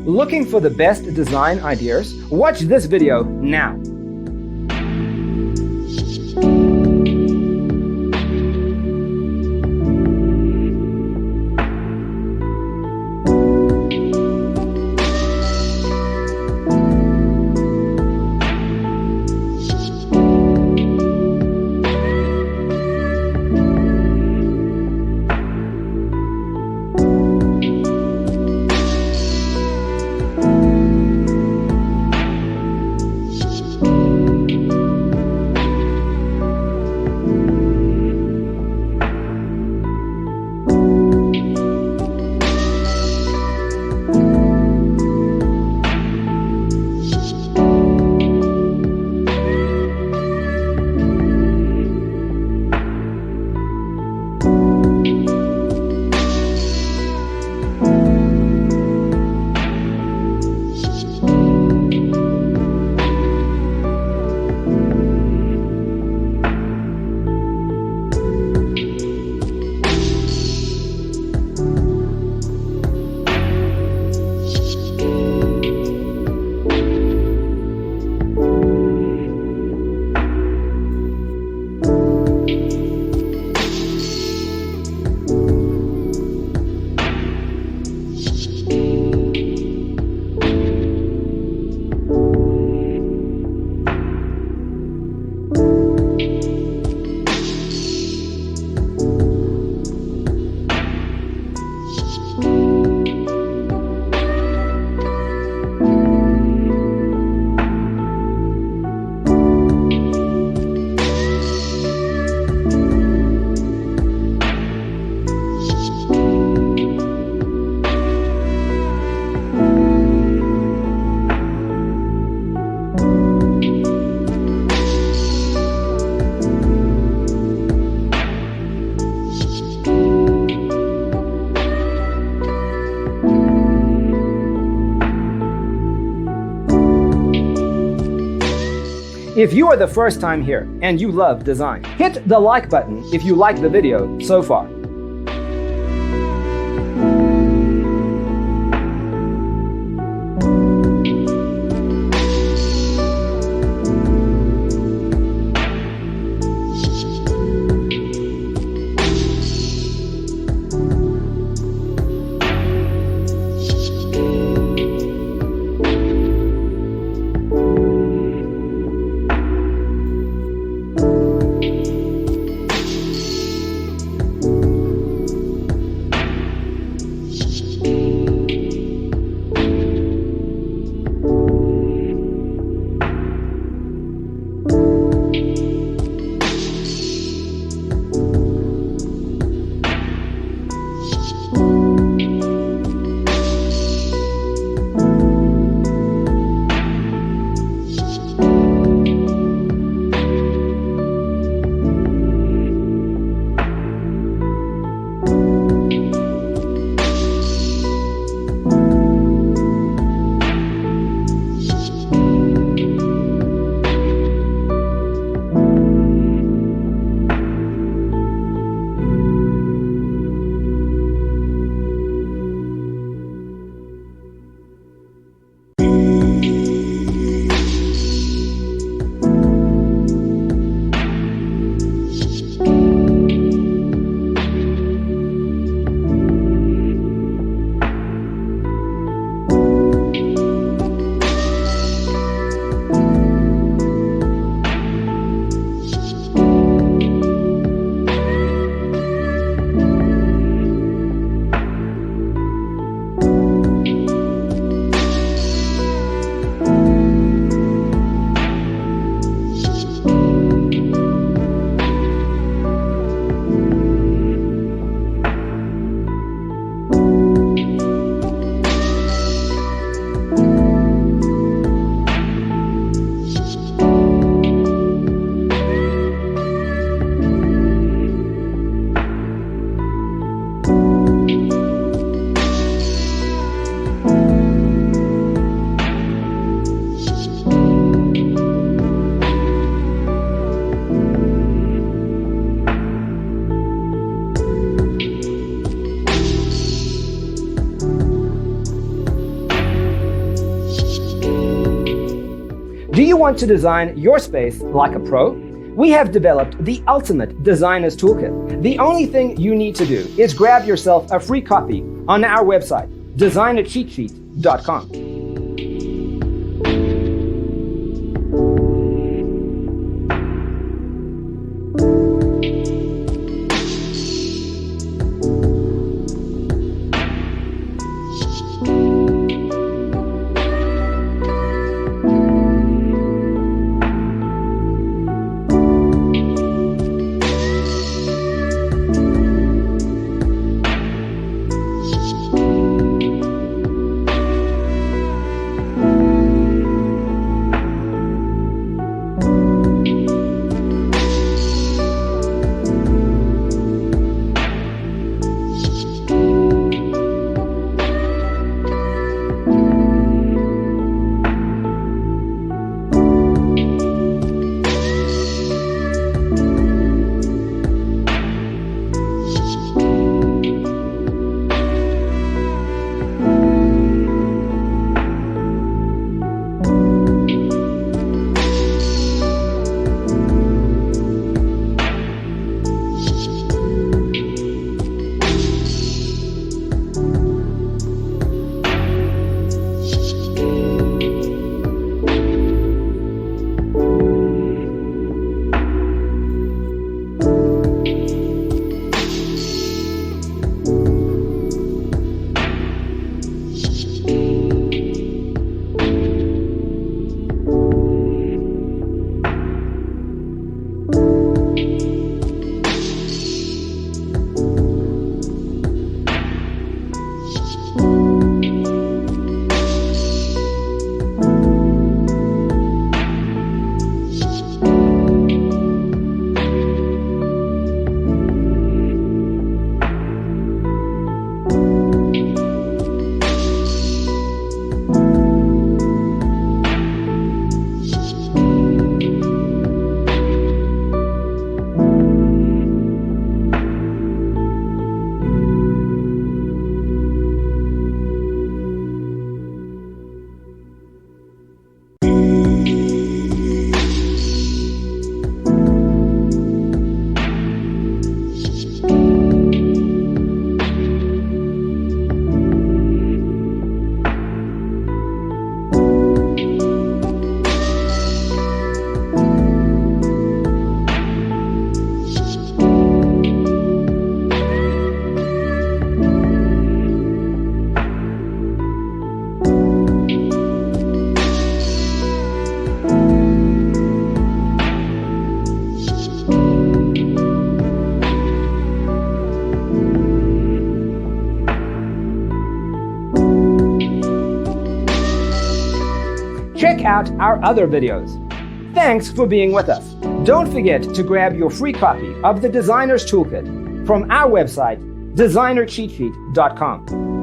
Looking for the best design ideas? Watch this video now. If you are the first time here and you love design, hit the like button if you like the video so far. Do you want to design your space like a pro? We have developed the ultimate designer's toolkit. The only thing you need to do is grab yourself a free copy on our website, designercheatsheet.com. Check out our other videos. Thanks for being with us. Don't forget to grab your free copy of the Designer's Toolkit from our website, designercheatsheet.com.